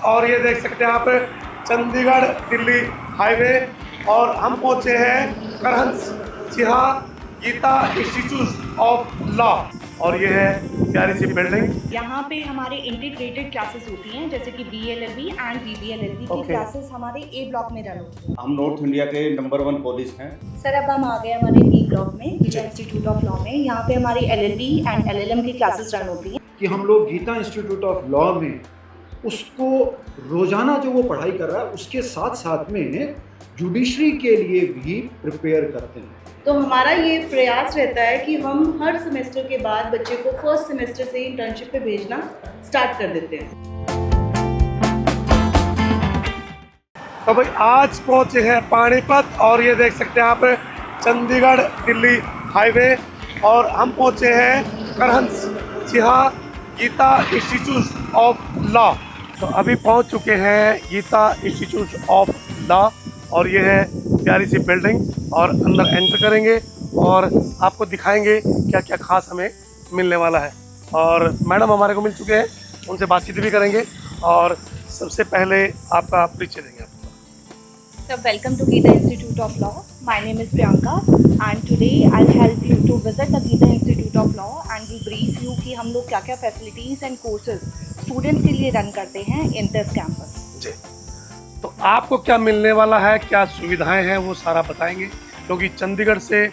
और ये देख सकते हैं आप चंडीगढ़ दिल्ली हाईवे और हम पहुंचे हैं करहंस सिहा गीता इंस्टीट्यूट ऑफ लॉ और ये है प्यारी सी बिल्डिंग। यहाँ पे हमारे इंटीग्रेटेड क्लासेस होती हैं जैसे कि BLLB एंड BBLLB की क्लासेस हमारे A ब्लॉक में रन होती हैं। हम नॉर्थ इंडिया के नंबर 1 कॉलेज हैं। सर अब हम आ गए हमारे B ब्लॉक में गीता इंस्टीट्यूट ऑफ लॉ में। यहाँ पे हमारी LLB एंड LLM की क्लासेस रन होती हैं। कि हम लोग गीता इंस्टीट्यूट ऑफ लॉ में उसको रोज़ाना जो वो पढ़ाई कर रहा है उसके साथ साथ में जुडिशरी के लिए भी प्रिपेयर करते हैं। तो हमारा ये प्रयास रहता है कि हम हर सेमेस्टर के बाद बच्चे को फर्स्ट सेमेस्टर से इंटर्नशिप पे भेजना स्टार्ट कर देते हैं। तो भाई आज पहुंचे हैं पानीपत और ये देख सकते हैं आप चंडीगढ़ दिल्ली हाईवे और हम पहुंचे हैं करहंस सिहा गीता इंस्टीट्यूट ऑफ लॉ। तो अभी पहुंच चुके हैं गीता इंस्टीट्यूट ऑफ लॉ और ये है प्यारी सी बिल्डिंग और अंदर एंटर करेंगे और आपको दिखाएंगे क्या क्या खास हमें मिलने वाला है। और मैडम हमारे को मिल चुके हैं, उनसे बातचीत भी करेंगे और सबसे पहले आपका परिचय देंगे आपको। So welcome to Geeta Institute of Law. My name is Priyanka and today I'll help you to visit the Geeta Institute of Law and will brief you कि हम लोग क्या क्या facilities and courses students के लिए run करते हैं in this campus। जी, तो आपको क्या मिलने वाला है, क्या सुविधाएं हैं, वो सारा बताएंगे क्योंकि चंडीगढ़ से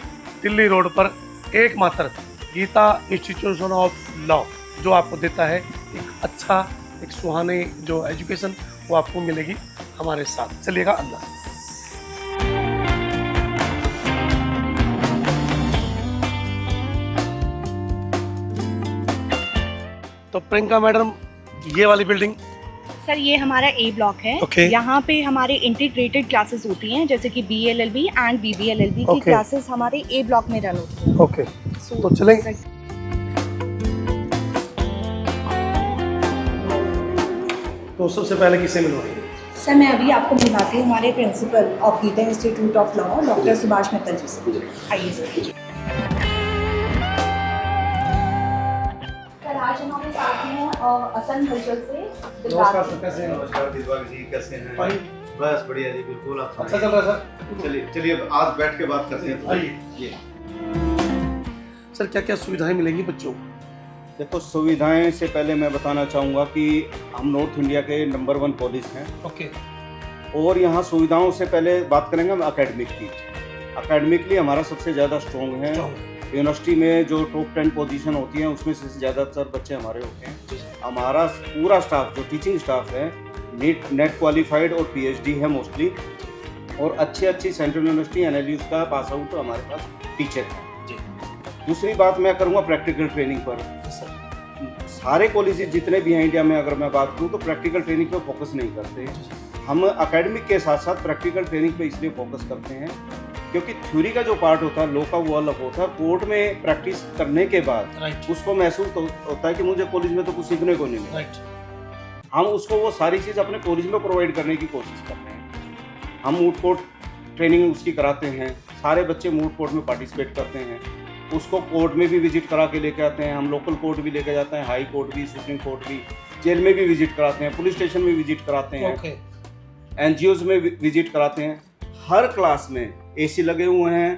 दिल्ली रोड पर एकमात्र गीता इंस्टीट्यूट ऑफ लॉ जो आपको देता है एक अच्छा एक सुहानी जो एजुकेशन वो आपको मिलेगी हमारे साथ। चलिएगा अंदर। तो प्रियंका मैडम ये वाली बिल्डिंग सर ये हमारा A ब्लॉक है। Okay. यहाँ पे हमारे इंटीग्रेटेड क्लासेस होती हैं जैसे कि BLLB एंड BBLLB की Okay. क्लासेस हमारे A ब्लॉक में रन होती हैं। ओके तो चलेंगे। तो सबसे पहले किसे मिलवाएंगे? सर मैं अभी आपको मिलाती हूँ हमारे principal of Gita institute of law doctor Subhash Mittal ji से। आइए सर। सर आज हमारे साथ हैं असम हलचल से नमस्कार सर, कैसे हैं? नमस्कार दिलबाग जी, कैसे हैं? फाइन। बस बढ़िया जी, बिल्कुल। आप अच्छा चल रहा है सर? चलिए चलिए अब आज बैठ के बात करते हैं। तो आइए। ये सर क्या क्या सुविधाएं मिलेंगी बच्चों को? देखो, सुविधाएं से पहले मैं बताना चाहूँगा कि हम नॉर्थ इंडिया के नंबर 1 कॉलेज हैं। ओके। और यहाँ सुविधाओं से पहले बात करेंगे हम अकेडमिक की। अकेडमिकली हमारा सबसे ज़्यादा स्ट्रॉन्ग है। यूनिवर्सिटी में जो टॉप 10 पोजीशन होती हैं उसमें से ज़्यादातर बच्चे हमारे होते हैं। हमारा पूरा स्टाफ जो टीचिंग स्टाफ है नेट क्वालिफाइड और PhD है मोस्टली, और अच्छी सेंट्रल यूनिवर्सिटी NLU का पास आउट तो हमारे पास टीचर हैं। दूसरी बात मैं करूँगा प्रैक्टिकल ट्रेनिंग पर। सारे कॉलेजेस जितने भी हैं इंडिया में अगर मैं बात करूँ तो प्रैक्टिकल ट्रेनिंग पर फोकस नहीं करते। हम एकेडमिक के साथ साथ प्रैक्टिकल ट्रेनिंग पे इसलिए फोकस करते हैं क्योंकि थ्योरी का जो पार्ट होता है, लॉ का, वो अलग होता है। कोर्ट में प्रैक्टिस करने के बाद उसको महसूस होता है कि मुझे कॉलेज में तो कुछ सीखने को नहीं मिला। हम उसको वो सारी चीज़ अपने कॉलेज में प्रोवाइड करने की कोशिश करते हैं। हम मूट कोर्ट ट्रेनिंग उसकी कराते हैं, सारे बच्चे मूट कोर्ट में पार्टिसिपेट करते हैं। उसको कोर्ट में भी विजिट करा के लेके आते हैं। हम लोकल कोर्ट भी लेके जाते हैं, हाई कोर्ट भी, सुप्रीम कोर्ट भी, जेल में भी विजिट कराते हैं, पुलिस स्टेशन में विजिट कराते हैं, NGOs में विजिट कराते हैं। हर क्लास में AC लगे हुए हैं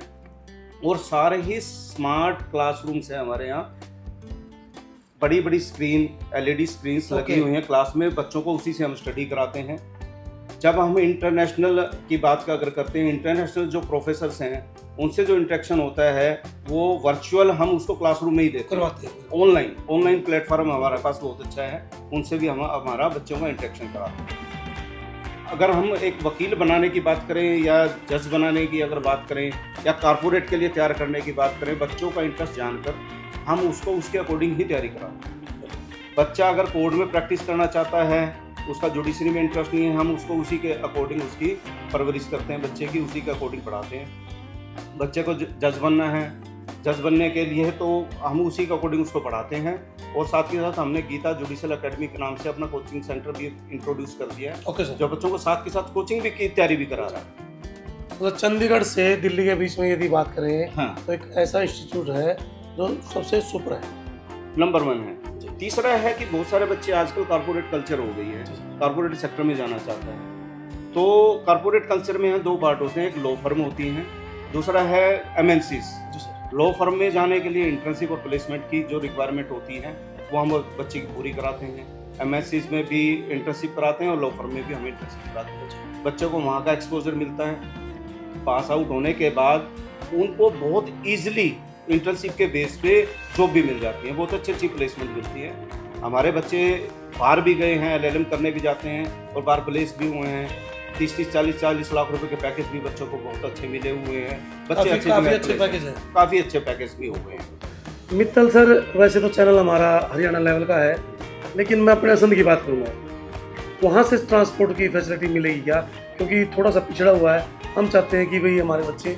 और सारे ही स्मार्ट क्लासरूम्स हैं हमारे यहाँ। बड़ी स्क्रीन LED स्क्रीन्स लगी हुई हैं क्लास में, बच्चों को उसी से हम स्टडी कराते हैं। जब हम इंटरनेशनल की बात का अगर करते हैं, इंटरनेशनल जो प्रोफेसर्स हैं उनसे जो इंटरेक्शन होता है वो वर्चुअल हम उसको क्लासरूम में ही देते हैं। ऑनलाइन प्लेटफॉर्म हमारे पास बहुत अच्छा है, उनसे भी हम हमारा बच्चों का इंटरेक्शन कराते हैं। अगर हम एक वकील बनाने की बात करें या जज बनाने की अगर बात करें या कारपोरेट के लिए तैयार करने की बात करें, बच्चों का इंटरेस्ट जानकर हम उसको उसके अकॉर्डिंग ही तैयारी कराते हैं। बच्चा अगर कोर्ट में प्रैक्टिस करना चाहता है, उसका जुडिशरी में इंटरेस्ट नहीं है, हम उसको उसी के अकॉर्डिंग उसकी परवरिश करते हैं, बच्चे की उसी के अकॉर्डिंग पढ़ाते हैं। बच्चे को जज बनना है, जज बनने के लिए तो हम उसी के अकॉर्डिंग उसको पढ़ाते हैं। और साथ ही साथ हमने गीता जुडिशल एकेडमी के नाम से अपना कोचिंग सेंटर भी इंट्रोड्यूस कर दिया है। Okay sir. जो बच्चों को साथ के साथ कोचिंग भी की तैयारी भी करा रहा है। तो चंडीगढ़ से दिल्ली के बीच में यदि बात करें हाँ, तो एक ऐसा इंस्टीट्यूट है जो सबसे सुपर है, नंबर 1 है। तीसरा है कि बहुत सारे बच्चे आजकल कॉर्पोरेट कल्चर हो गई है, कॉर्पोरेट सेक्टर में जाना चाहता है। तो कॉर्पोरेट कल्चर में यहाँ दो पार्ट होते हैं, एक लॉ फर्म होती हैं, दूसरा है एमएनसीज। जी सर। लॉ फर्म में जाने के लिए इंटर्नशिप और प्लेसमेंट की जो रिक्वायरमेंट होती है वो हम बच्चे की पूरी कराते हैं। एमएनसीज में भी इंटर्नशिप कराते हैं और लॉ फर्म में भी हम इंटर्नशिप कराते हैं। बच्चों को वहाँ का एक्सपोजर मिलता है। पास आउट होने के बाद उनको बहुत ईजिली इंटर्नशिप के बेस पे जॉब भी मिल जाती है, बहुत अच्छी प्लेसमेंट मिलती है। हमारे बच्चे बाहर भी गए हैं, LLM करने भी जाते हैं और बाहर प्लेस भी हुए हैं। 30-30, 40-40 लाख रुपए के पैकेज भी बच्चों को बहुत अच्छे मिले हुए हैं। बच्चे काफी अच्छे पैकेज है। काफ़ी अच्छे पैकेज भी हो गए हैं। मित्तल सर, वैसे तो चैनल हमारा हरियाणा लेवल का है, लेकिन मैं अपने असंध की बात करूँगा, वहाँ से ट्रांसपोर्ट की फैसिलिटी मिलेगी क्या? क्योंकि थोड़ा सा पिछड़ा हुआ है। हम चाहते हैं कि भाई हमारे बच्चे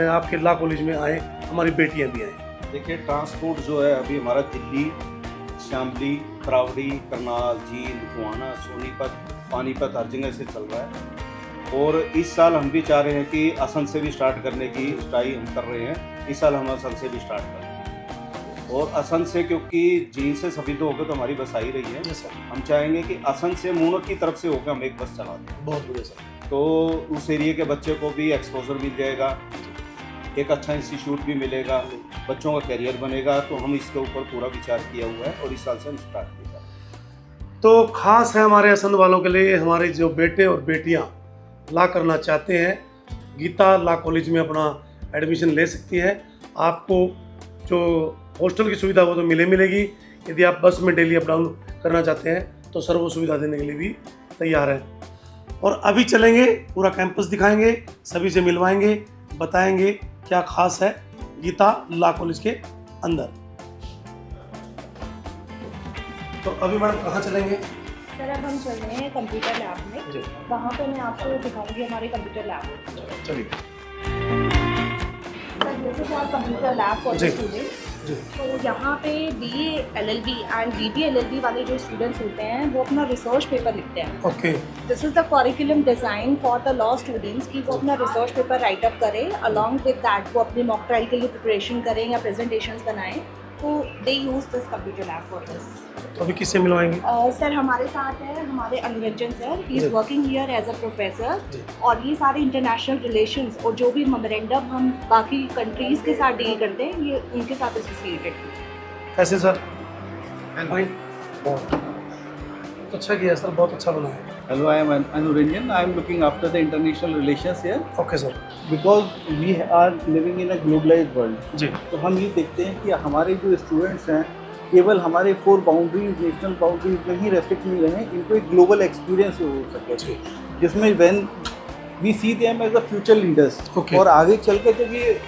आपके लॉ कॉलेज में आए, हमारी बेटियाँ भी आएँ। देखिए, ट्रांसपोर्ट जो है अभी हमारा दिल्ली, शामली, करावड़ी, करनाल, जींद, गोहाना, सोनीपत, पानीपत हर जगह से चल रहा है। और इस साल हम भी चाह रहे हैं कि असम से भी स्टार्ट करने की ट्राई हम कर रहे हैं। इस साल हम असम से भी स्टार्ट कर रहे हैं और असम से, क्योंकि जींद से सफीदो होकर तो हमारी बस आ ही रही है, हम चाहेंगे कि असम से मूनक की तरफ से होकर हम एक बस चलाते हैं। बहुत बढ़िया सर। तो उस एरिया के बच्चे को भी एक्सपोजर मिल जाएगा, एक अच्छा इंस्टीट्यूट भी मिलेगा, बच्चों का करियर बनेगा। तो हम इसके ऊपर पूरा विचार किया हुआ है और इस साल से हम स्टार्ट किया। तो खास है हमारे असंध वालों के लिए, हमारे जो बेटे और बेटियां लॉ करना चाहते हैं, गीता लॉ कॉलेज में अपना एडमिशन ले सकती है। आपको जो हॉस्टल की सुविधा वो तो मिलेगी। यदि आप बस में डेली अप डाउन करना चाहते हैं तो सर वो सुविधा देने के लिए भी तैयार है। और अभी चलेंगे, पूरा कैंपस दिखाएंगे, सभी से मिलवाएंगे, बताएंगे क्या खास है गीता लॉ कॉलेज के अंदर। तो अभी मैडम कहाँ चलेंगे? सर अब हम चल रहे हैं कंप्यूटर लैब में, वहाँ पे मैं आपको दिखाऊंगी हमारे कंप्यूटर लैब। चलिए sir, this is our computer lab for the students. तो यहाँ पे BA LLB and BB LLB वाले जो स्टूडेंट्स होते हैं वो अपना रिसर्च पेपर लिखते हैं। Okay. This is the curriculum design for the law students कि वो अपना रिसर्च पेपर राइट अप करें, अलॉन्ग विद दैट वो अपनी मॉक ट्रायल के लिए प्रिपरेशन करें या प्रेजेंटेशंस बनाएं। तो they use this computer lab for this. तो अभी किससे मिलवाएंगे? सर हमारे साथ है हमारे Anuranjan sir, he is working here as a professor. और ये सारे इंटरनेशनल रिलेशंस और जो भी मेमोरेंडम हम बाकी कंट्रीज़ के साथ डील करते हैं ये उनके साथ एसोसिएटेड है। कैसे सर? बहुत अच्छा किया सर, बहुत अच्छा बना है। Hello, I am Anuranjan. I am looking after the international relations here okay sir. because we are living in a globalized world. जी। तो हम ये देखते हैं कि हमारे जो स्टूडेंट्स हैं केवल हमारे 4 बाउंड्रीज, नेशनल बाउंड्रीज में ही रेस्ट्रिक्ट नहीं रहे, इनको एक ग्लोबल एक्सपीरियंस हो सके, जिसमें when we see them as a future leaders. Okay. और आगे चल कर जब ये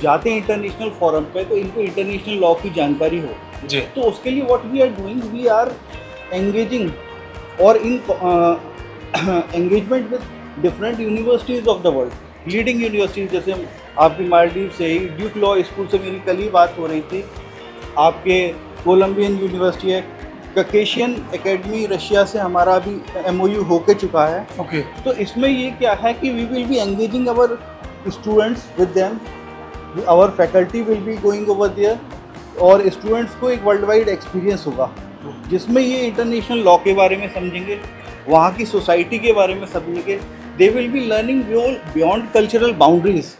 जाते हैं इंटरनेशनल फोरम पे तो इनको इंटरनेशनल लॉ की जानकारी हो। जी। तो उसके लिए what we are doing, we are engaging or in engagement with different universities of the world, leading universities। जैसे आपकी मालदीव से ही ड्यूक लॉ स्कूल से मेरी कल ही बात हो रही थी, आपके कोलंबियन यूनिवर्सिटी है, ककेशियन एकेडमी रशिया से हमारा अभी MOU होके चुका है। ओके। तो इसमें ये क्या है कि we will be engaging our students with them, our faculty will be going over there और स्टूडेंट्स को एक वर्ल्ड वाइड एक्सपीरियंस होगा जिसमें ये इंटरनेशनल लॉ के बारे में समझेंगे, वहाँ की सोसाइटी के बारे में समझेंगे। They will be learning beyond cultural boundaries.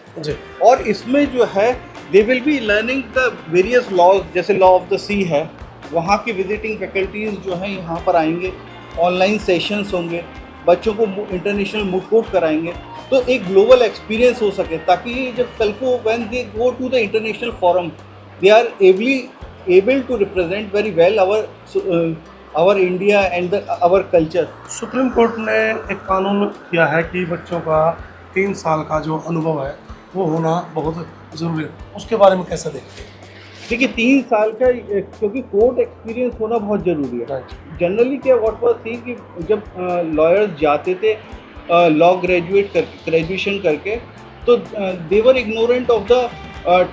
और इसमें जो है they will be learning the various laws, जैसे लॉ ऑफ द सी है, वहाँ की विजिटिंग फैकल्टीज़ जो हैं यहाँ पर आएंगे, ऑनलाइन सेशंस होंगे, बच्चों को इंटरनेशनल मूड कोर्ट कराएंगे, तो एक ग्लोबल एक्सपीरियंस हो सके, ताकि जब कल को when they go to the international forum they are able to represent very well our India and our culture। Supreme court ने एक कानून किया है कि बच्चों का 3 साल का जो अनुभव है वो होना बहुत ज़रूरी है, उसके बारे में कैसा देखते हैं? देखिए 3 साल का, क्योंकि कोर्ट एक्सपीरियंस होना बहुत ज़रूरी है। जनरली क्या व्हाट वाज थी कि जब लॉयर्स जाते थे लॉ ग्रेजुएशन करके तो they were ignorant of the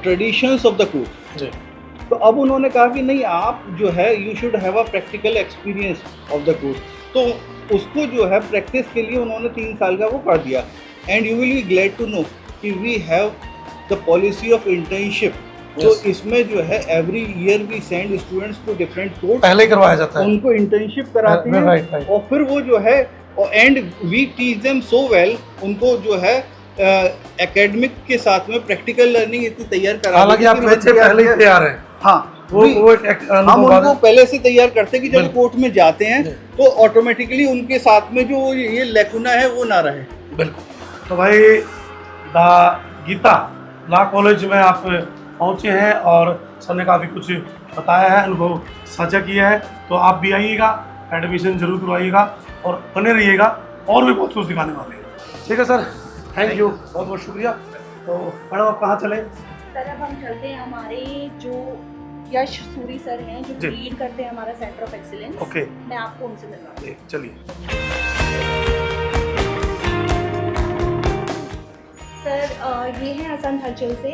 traditions of the court. जी। तो अब उन्होंने कहा कि नहीं, आप जो है you should have a practical experience of the course. तो उसको जो है प्रैक्टिस के लिए उन्होंने 3 साल का वो कर दिया। And you will be glad to know कि we have the policy of internship तो Yes. इसमें जो है every year we send students to different course, पहले ही करवाया जाता है। उनको इंटर्नशिप कराते हैं Right, right. और फिर वो जो है and we teach them so well, उनको जो है एकेडमिक के साथ में प्रैक्टिकल लर्निंग इतनी तैयार करा हालांकि आपके बच्चे पहले ही तैयार हैं। हाँ वो एक हम अनुभव उनको वाले- पहले से तैयार करते हैं कि जब बिल्कुल। कोर्ट में जाते हैं तो ऑटोमेटिकली उनके साथ में जो ये लैकुना है वो ना रहे। बिल्कुल। तो भाई द गीता लॉ कॉलेज में आप पहुंचे हैं और सर ने काफ़ी कुछ बताया है, अनुभव साझा किया है। तो आप भी आइएगा, एडमिशन जरूर करवाइएगा और बने रहिएगा, और भी बहुत कुछ दिखाने वाले हैं। ठीक है सर, थैंक यू, बहुत बहुत शुक्रिया। तो मैडम आप कहाँ चले? सर अब हम चलते हैं हमारे जो यश सूरी सर हैं जो जी। लीड करते हैं हमारा सेंटर ऑफ एक्सीलेंस। ओके, मैं आपको उनसे मिलवाऊंगी। जी, चलिए। सर ये हैं हसन हलचल से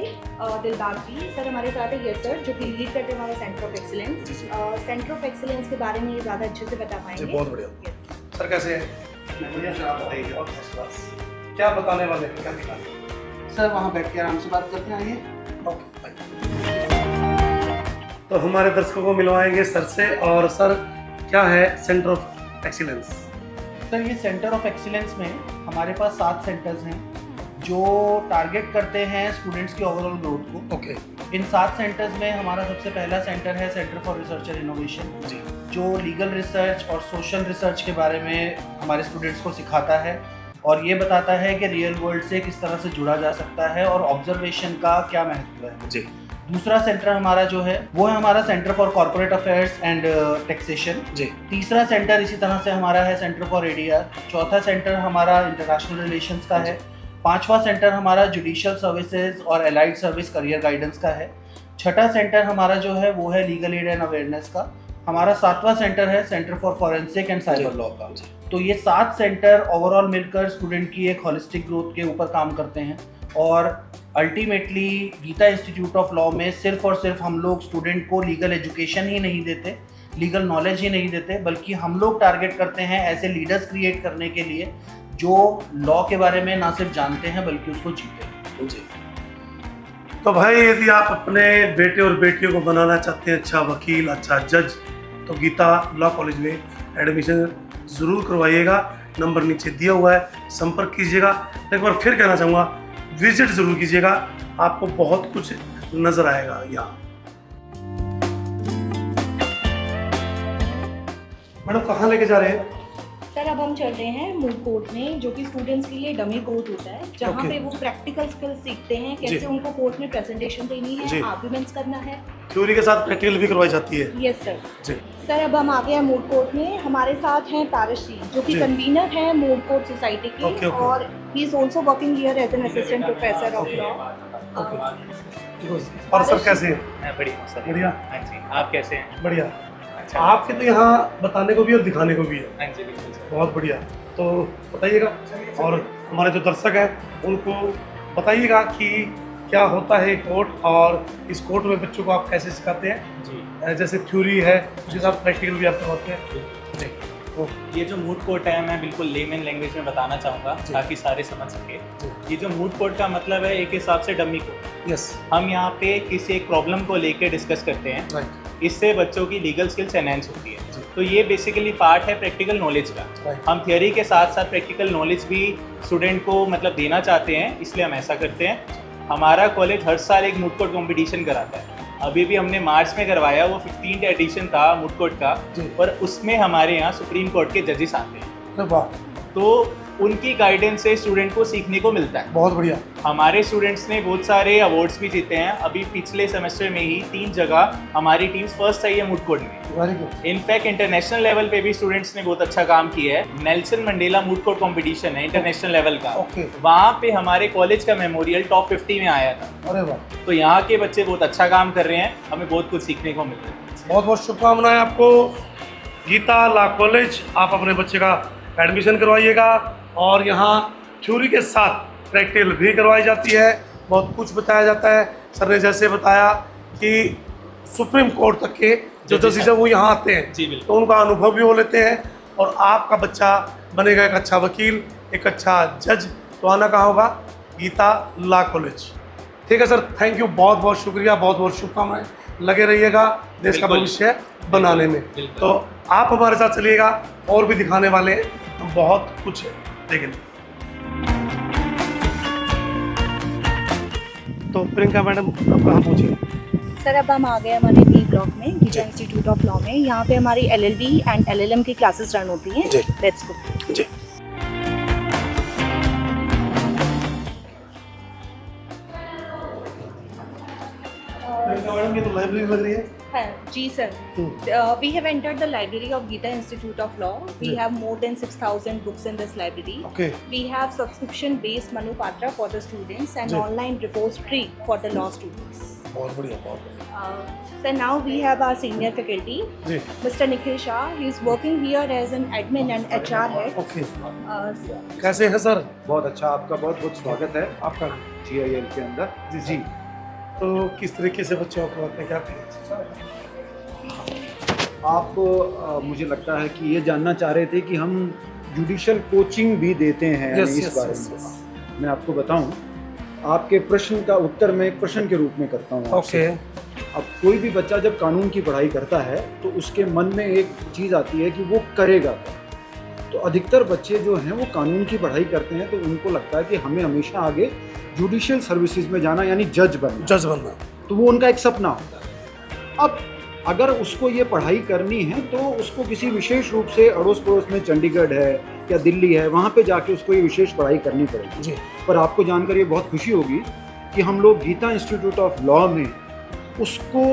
दिलबाग जी। सर हमारे साथ है यस सर जो कि लीड करते हैं हमारा सेंटर ऑफ एक्सीलेंस। जी, जी। सेंटर ऑफ एक्सीलेंस के बारे में ये ज़्यादा अच्छे से बता पाएंगे। जी, बहुत बढ़िया। Yes. सर कैसे हैं? बढ़िया सर, आप बताइए। और फर्स्ट क्लास। क्या बताने वाले हैं, क्या दिखाने वाले सर वहाँ बैठ के आराम से बात करते हैं, आइए। हैं? Okay, bye. तो हमारे दर्शकों को मिलवाएंगे सर से। और सर क्या है सेंटर ऑफ एक्सीलेंस? सर ये सेंटर ऑफ एक्सीलेंस में हमारे पास 7 सेंटर्स हैं जो टारगेट करते हैं स्टूडेंट्स की ओवरऑल ग्रोथ को। ओके इन 7 सेंटर्स में हमारा सबसे पहला सेंटर है centre for research and innovation, जी, जो लीगल रिसर्च और सोशल रिसर्च के बारे में हमारे स्टूडेंट्स को सिखाता है और ये बताता है कि रियल वर्ल्ड से किस तरह से जुड़ा जा सकता है और ऑब्जर्वेशन का क्या महत्व है। जी, दूसरा सेंटर हमारा जो है वो है हमारा centre for corporate affairs and taxation. जी, तीसरा सेंटर इसी तरह से हमारा है सेंटर फॉर एडीआर। चौथा सेंटर हमारा इंटरनेशनल रिलेशंस का है। पांचवा सेंटर हमारा जुडिशियल सर्विसेज और एलाइड सर्विस करियर गाइडेंस का है। छठा सेंटर हमारा जो है वो है लीगल एड एंड अवेयरनेस का। हमारा 7वां सेंटर है centre for forensic and cyber law का। तो ये 7 सेंटर ओवरऑल मिलकर स्टूडेंट की एक होलिस्टिक ग्रोथ के ऊपर काम करते हैं और ultimately Geeta institute of Law में सिर्फ और सिर्फ हम लोग स्टूडेंट को लीगल एजुकेशन ही नहीं देते, लीगल नॉलेज ही नहीं देते, बल्कि हम लोग टारगेट करते हैं ऐसे लीडर्स क्रिएट करने के लिए जो लॉ के बारे में ना सिर्फ जानते हैं बल्कि उसको जीते। जी। तो भाई यदि आप अपने बेटे और बेटियों को बनाना चाहते हैं अच्छा वकील, अच्छा जज, तो गीता लॉ कॉलेज में एडमिशन ज़रूर करवाइएगा। नंबर नीचे दिया हुआ है, संपर्क कीजिएगा। एक बार फिर कहना चाहूँगा, विजिट ज़रूर कीजिएगा, आपको बहुत कुछ नज़र आएगा यहाँ। मैडम कहाँ लेके जा रहे हैं? सर अब हम चल रहे हैं मूड कोर्ट में जो कि स्टूडेंट्स के लिए डमी कोर्ट होता है, जहाँ Okay. पे वो प्रैक्टिकल स्किल्स सीखते हैं, कैसे जी। उनको कोर्ट में प्रेजेंटेशन देनी जी। है, आर्गुमेंट्स करना है। थ्योरी के साथ प्रैक्टिकल भी करवाई जाती है। Yes sir. जी, सर अब हम आ गए हैं मूड कोर्ट में। हमारे साथ हैं तारश्री जो कि जी। कन्वीनर हैं मूड कोर्ट सोसाइटी की। Okay, okay. और he is also working here as an assistant professor of law. और सर कैसे हैं? मैं बढ़िया हूँ सर। बढ़िया, हाँ जी, आप कैसे हैं? बढ़िया। अच्छा। आपके तो यहाँ बताने को भी और दिखाने को भी है। हाँ जी बिल्कुल सर। बहुत बढ़िया। तो बताइएगा, और हमारे जो दर्शक हैं उनको बताइएगा कि क्या होता है कोर्ट और इस कोर्ट में बच्चों को आप कैसे सिखाते हैं। जी, जैसे थ्योरी है उसके साथ प्रैक्टिकल भी आप करवाते हैं। जी, तो ये जो मूड कोर्ट है मैं बिल्कुल लेमन लैंग्वेज में बताना चाहूँगा जी। ताकि सारे समझ सके। ये जो मूड कोर्ट का मतलब है एक हिसाब से डमी कोर्ट। यस, हम यहाँ पे किसी एक प्रॉब्लम को लेके डिस्कस करते हैं, राइट, इससे बच्चों की लीगल स्किल्स एनहेंस होती जी। है। तो ये बेसिकली पार्ट है प्रैक्टिकल नॉलेज का। राइट, हम थियोरी के साथ साथ प्रैक्टिकल नॉलेज भी स्टूडेंट को मतलब देना चाहते हैं, इसलिए हम ऐसा करते हैं। हमारा कॉलेज हर साल एक मूड कोर्ट कॉम्पिटिशन कराता है। अभी भी हमने मार्च में करवाया, वो 15th एडिशन था मूड कोर्ट का, जी। और उसमें हमारे यहाँ सुप्रीम कोर्ट के जजेस आते हैं, अरे वाह, तो उनकी गाइडेंस से स्टूडेंट को सीखने को मिलता है। बहुत बढ़िया। हमारे स्टूडेंट्स ने बहुत सारे अवार्ड्स भी जीते हैं। अभी पिछले सेमेस्टर में ही 3 जगह हमारी टीम फर्स्ट आई है मूड कोर्ट में। Very good. In fact international level पे भी स्टूडेंट्स ने बहुत अच्छा काम किया है। Nelson Mandela moot court competition है इंटरनेशनल लेवल का, ओके, वहाँ पे हमारे कॉलेज का मेमोरियल टॉप 50 में आया था। अरे वाह, तो यहाँ के बच्चे बहुत अच्छा काम कर रहे हैं, हमें बहुत कुछ सीखने को मिल रहा है। बहुत बहुत शुभकामनाएं आपको। गीता लॉ कॉलेज, आप अपने बच्चे का एडमिशन करवाइएगा और यहाँ थ्योरी के साथ प्रैक्टिकल भी करवाई जाती है, बहुत कुछ बताया जाता है। सर ने जैसे बताया कि सुप्रीम कोर्ट तक के जो जजेस हैं वो यहाँ आते हैं, जी बिल्कुल। तो उनका अनुभव भी वो लेते हैं और आपका बच्चा बनेगा एक अच्छा वकील, एक अच्छा जज। तो आना कहाँ होगा? Geeta law college. ठीक है सर, थैंक यू, बहुत बहुत शुक्रिया, बहुत बहुत शुभकामनाएं। लगे रहिएगा देश का भविष्य बनाने में। तो आप हमारे साथ चलिएगा, और भी दिखाने वाले हैं हम बहुत कुछ देखेंगे। तो प्रियंका मैडम, अब कहाँ पहुँचे? सर अब हम आ गए हमारे बी ब्लॉक में, गीता इंस्टीट्यूट ऑफ लॉ में। यहाँ पे हमारी LLB एंड LLM की क्लासेस रन होती हैं। जी। Let's go. जी। मैडम, ये तो लाइब्रेरी लग रही है। जी sir, we have entered the library of Gita Institute of Law. We जी। have more than 6,000 books in this library. Okay. We have subscription-based Manupatra for the students and जी। online repository for the law students. बहुत बढ़िया, बहुत बढ़िया। So now we have our senior faculty, जी। Mr. Nikhil Shah. He is working here as an admin and HR head. Okay, Uh, कैसे हैं sir? बहुत अच्छा, आपका बहुत बहुत स्वागत है आपका GIL के अंदर। जी जी। तो किस तरीके से बच्चों को पढ़ाते हैं, क्या करें? आप मुझे लगता है कि ये जानना चाह रहे थे कि हम जुडिशियल कोचिंग भी देते हैं Yes, इस yes, बारे yes, में। yes। मैं आपको बताऊं, आपके प्रश्न का उत्तर मैं एक प्रश्न के रूप में करता हूं आपसे। ओके। अब कोई भी बच्चा जब कानून की पढ़ाई करता है तो उसके मन में एक चीज़ आती है कि वो करेगा क्या। तो अधिकतर बच्चे जो हैं वो कानून की पढ़ाई करते हैं तो उनको लगता है कि हमें हमेशा आगे जुडिशियल सर्विसेज में जाना, यानी जज बनना। जज बनना। तो वो उनका एक सपना होता है। अब अगर उसको ये पढ़ाई करनी है तो उसको किसी विशेष रूप से अड़ोस पड़ोस में चंडीगढ़ है या दिल्ली है, वहाँ पे जाके उसको ये विशेष पढ़ाई करनी पड़ेगी। जी। पर आपको जानकर ये बहुत खुशी होगी कि हम लोग गीता इंस्टीट्यूट ऑफ लॉ में उसको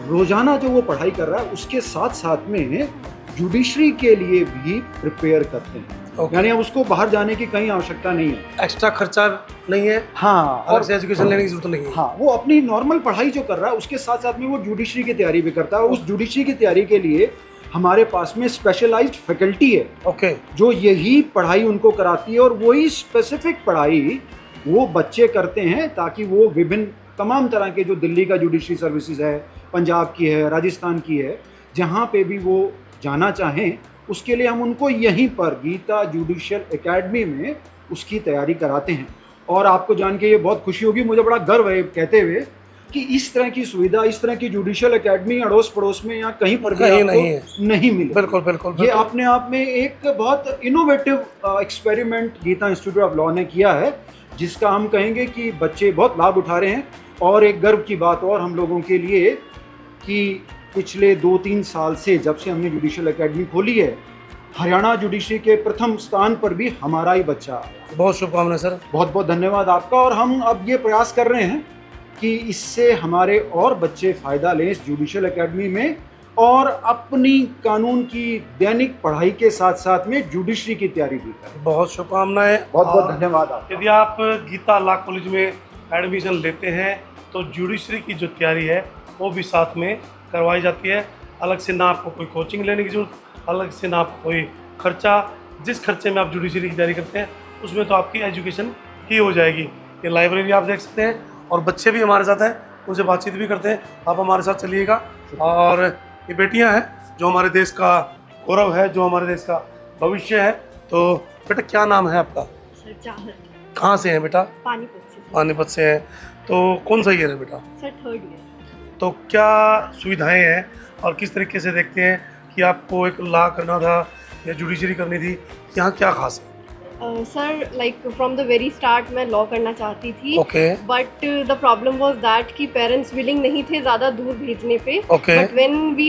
रोजाना जो वो पढ़ाई कर रहा है उसके साथ साथ में जुडिशरी के लिए भी प्रिपेयर करते हैं। Okay. यानी अब उसको बाहर जाने की कहीं आवश्यकता नहीं है। एक्स्ट्रा खर्चा नहीं है, हाँ, अलग से एजुकेशन लेने की जरूरत नहीं है। हाँ, वो अपनी नॉर्मल पढ़ाई जो कर रहा है उसके साथ साथ में वो जुडिशरी की तैयारी भी करता है। उस जुडिशरी की तैयारी के लिए हमारे पास में स्पेशलाइज्ड फैकल्टी है ओके। जो यही पढ़ाई उनको कराती है, और वही स्पेसिफिक पढ़ाई वो बच्चे करते हैं ताकि वो विभिन्न तमाम तरह के जो दिल्ली का जुडिशरी सर्विसेज है, पंजाब की है, राजस्थान की है, जहाँ पे भी वो जाना चाहें उसके लिए हम उनको यहीं पर गीता जुडिशियल एकेडमी में उसकी तैयारी कराते हैं। और आपको जान के ये बहुत खुशी होगी, मुझे बड़ा गर्व है कहते हुए कि इस तरह की सुविधा, इस तरह की जुडिशियल एकेडमी अड़ोस पड़ोस में या कहीं पर भी आपको नहीं मिले। बिल्कुल बिल्कुल। ये अपने आप में एक बहुत innovative experiment Geeta institute of law ने किया है, जिसका हम कहेंगे कि बच्चे बहुत लाभ उठा रहे हैं। और एक गर्व की बात और हम लोगों के लिए कि पिछले 2-3 साल से जब से हमने जुडिशियल एकेडमी खोली है, हरियाणा जुडिशरी के प्रथम स्थान पर भी हमारा ही बच्चा आया। बहुत शुभकामनाएं सर। बहुत बहुत धन्यवाद आपका। और हम अब ये प्रयास कर रहे हैं कि इससे हमारे और बच्चे फ़ायदा लें इस जुडिशियल एकेडमी में, और अपनी कानून की दैनिक पढ़ाई के साथ साथ में जुडिशरी की तैयारी भी करें। बहुत शुभकामनाएं। बहुत बहुत धन्यवाद आपका। यदि आप गीता लॉ कॉलेज में एडमिशन लेते हैं तो जुडिशरी की जो तैयारी है वो भी साथ में करवाई जाती है। अलग से ना आपको कोई कोचिंग लेने की जरूरत, अलग से ना आपको कोई खर्चा। जिस खर्चे में आप जुडिशरी की तैयारी करते हैं उसमें तो आपकी एजुकेशन ही हो जाएगी। ये लाइब्रेरी आप देख सकते हैं, और बच्चे भी हमारे साथ हैं, उनसे बातचीत भी करते हैं। आप हमारे साथ चलिएगा। और ये बेटियां हैं जो हमारे देश का गौरव है, जो हमारे देश का भविष्य है। तो बेटा, क्या नाम है आपका? सर चाहत, कहाँ से हैं बेटा? पानीपत से। पानीपत से हैं। तो कौन सा ईयर है बेटा? Sir 3rd year. तो क्या सुविधाएं हैं और किस तरीके से देखते हैं कि आपको एक लॉ करना था या जुडिशरी करनी थी, यहाँ क्या खास है? Sir like from the very start मैं लॉ करना चाहती थी, okay but the problem was that कि पेरेंट्स विलिंग नहीं थे ज़्यादा दूर भेजने पे। Okay. But when we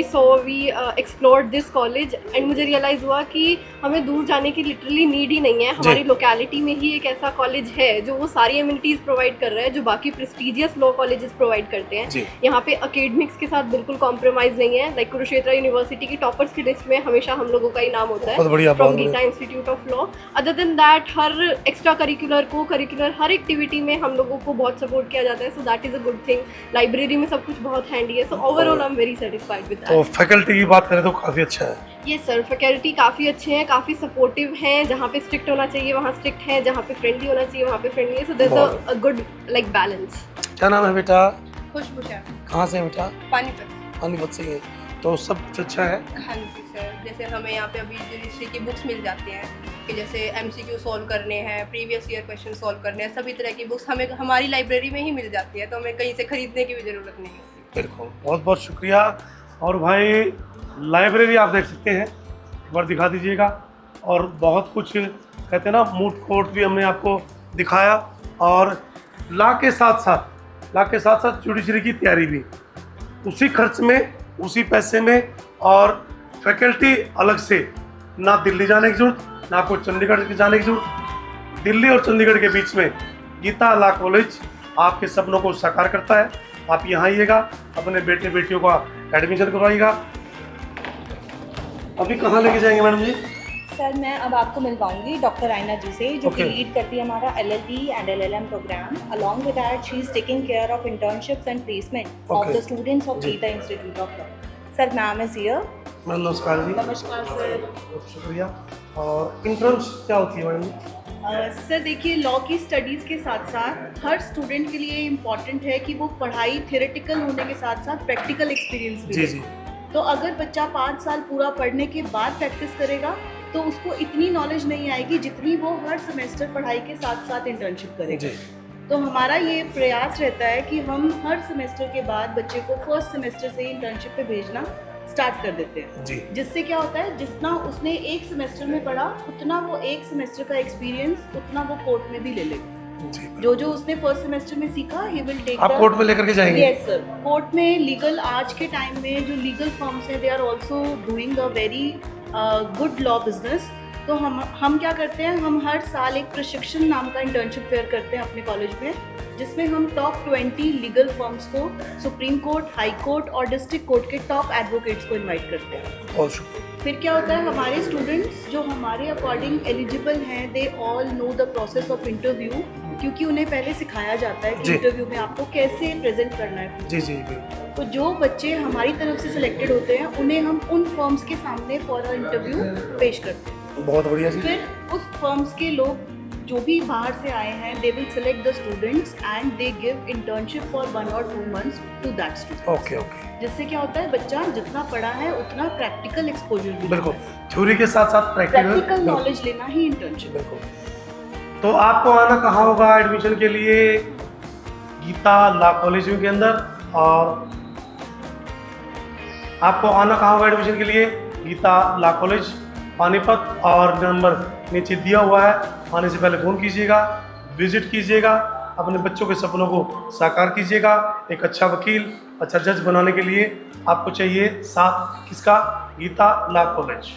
explored this college and मुझे रियलाइज़ हुआ कि हमें दूर जाने की लिटरली नीड ही नहीं है। हमारी लोकेलिटी में ही एक ऐसा कॉलेज है जो वो सारी एमिनिटीज़ प्रोवाइड कर रहा है जो बाकी प्रेस्टिजियस लॉ कॉलेजेस प्रोवाइड करते हैं। यहाँ पे अकेडमिक्स के साथ बिल्कुल कॉम्प्रोमाइज़ नहीं है। लाइक कुरुक्षेत्र यूनिवर्सिटी की टॉपर्स की लिस्ट में हमेशा हम लोगों का ही नाम होता है from Geeta institute of law. Other than that हर एक्स्ट्रा करिकुलर, को करिकुलर हर एक्टिविटी में हम लोगों को बहुत सपोर्ट किया जाता है। So that is a good thing. Library में सब कुछ बहुत हैंडी है। So overall I am very satisfied with that. तो फैकल्टी की बात करें तो काफ़ी अच्छा है। ये सर फैकल्टी काफ़ी अच्छे हैं, काफ़ी सपोर्टिव हैं। जहाँ पे स्ट्रिक्ट होना चाहिए वहाँ स्ट्रिक्ट है, जहाँ पे फ्रेंडली होना चाहिए वहाँ पे फ्रेंडली है। So there is a good like balance. क्या नाम है बेटा? खुशबू शर्मा, कहाँ से है बेटा? पानीपत। पानीपत से ही है। तो सब कुछ अच्छा है? हाँ जी सर, जैसे हमें यहाँ पे अभी जुडिशरी की बुक्स मिल जाती हैं कि जैसे MCQ सॉल्व करने हैं, प्रीवियस ईयर क्वेश्चन सॉल्व करने हैं, सभी तरह की बुक्स हमें हमारी लाइब्रेरी में ही मिल जाती है, तो हमें कहीं से खरीदने की भी ज़रूरत नहीं होती। बिल्कुल, बहुत बहुत शुक्रिया। और भाई लाइब्रेरी आप देख सकते हैं, एक बार दिखा दीजिएगा। और बहुत कुछ कहते हैं ना, मूड कोर्ट भी हमने आपको दिखाया, और ला के साथ साथ जुडिशरी की तैयारी भी उसी खर्च में, उसी पैसे में, और फैकल्टी अलग से, ना दिल्ली जाने की जरूरत, ना कोई चंडीगढ़ जाने की जरूरत। दिल्ली और चंडीगढ़ के बीच में गीता लॉ कॉलेज आपके सपनों को साकार करता है। आप यहाँ आइएगा, अपने बेटे बेटियों का एडमिशन करवाइएगा। अभी कहाँ लेके जाएंगे मैडम जी? सर मैं अब आपको मिलवाऊंगी डॉक्टर आयना जी से, जो कि Okay. लीड करती है हमारा LLB and LLM programme. Along with that she is taking care of internships and placement of Okay. The students of जी। Geeta institute of law. Sir ma'am is here. Ma'am नमस्कार जी। नमस्कार सर। बहुत शुक्रिया। और इंटर्न्स क्या होती है मैडम जी? सर देखिए, लॉ की स्टडीज़ के साथ साथ हर स्टूडेंट के लिए इम्पॉर्टेंट है कि वो पढ़ाई थियोरेटिकल होने के साथ साथ प्रैक्टिकल एक्सपीरियंस भी जी ले। जी तो अगर बच्चा 5 साल पूरा पढ़ने के बाद प्रैक्टिस करेगा तो उसको इतनी नॉलेज नहीं आएगी जितनी वो हर सेमेस्टर पढ़ाई के साथ साथ इंटर्नशिप करेगा। जी तो हमारा ये प्रयास रहता है कि हम हर सेमेस्टर के बाद बच्चे को फर्स्ट सेमेस्टर से ही इंटर्नशिप पे भेजना स्टार्ट कर देते हैं, जी जिससे क्या होता है, जितना उसने एक सेमेस्टर में पढ़ा उतना वो एक सेमेस्टर का एक्सपीरियंस उतना वो कोर्ट में भी ले लेगा। जी। जो उसने फर्स्ट सेमेस्टर में सीखा ही विल टेक आप कोर्ट में लेकर के जाएंगे? Yes sir. कोर्ट में लीगल, आज के टाइम में जो लीगल फर्म्स हैं, they are also doing a very good law business. तो हम क्या करते हैं, हम हर साल एक प्रशिक्षण नाम का इंटर्नशिप फेयर करते हैं अपने कॉलेज में, जिसमें हम टॉप 20 लीगल फर्म्स को, सुप्रीम कोर्ट, हाई कोर्ट और डिस्ट्रिक्ट कोर्ट के टॉप एडवोकेट्स को इनवाइट करते हैं। बहुत शुक्रिया। फिर क्या होता है, हमारे स्टूडेंट्स जो हमारे अकॉर्डिंग एलिजिबल हैं, they all know the process of interview, क्योंकि उन्हें पहले सिखाया जाता है कि जी। इंटरव्यू में आपको कैसे प्रेजेंट करना है। जी जी बिल्कुल। तो जो बच्चे हमारी तरफ से सिलेक्टेड होते हैं उन्हें हम उन फर्म्स के सामने फॉर इंटरव्यू पेश करते हैं। बहुत बढ़िया जी। फिर उस फर्म्स के लोग जो भी बाहर से आए हैं, they will select the students and they give internship for 1 or 2 months to that student. Okay okay, जिससे क्या होता है, बच्चा जितना पढ़ा है उतना प्रैक्टिकल एक्सपोजर भी बिल्कुल। थ्योरी के साथ साथ प्रैक्टिकल नॉलेज लेना ही इंटर्नशिप। बिल्कुल। तो आपको आना कहाँ होगा एडमिशन के लिए? गीता लॉ कॉलेज के अंदर। और आपको आना कहाँ होगा एडमिशन के लिए? गीता लॉ कॉलेज पानीपत, और नंबर नीचे दिया हुआ है। आने से पहले फ़ोन कीजिएगा, विजिट कीजिएगा, अपने बच्चों के सपनों को साकार कीजिएगा। एक अच्छा वकील, अच्छा जज बनाने के लिए आपको चाहिए साथ किसका? Geeta law college.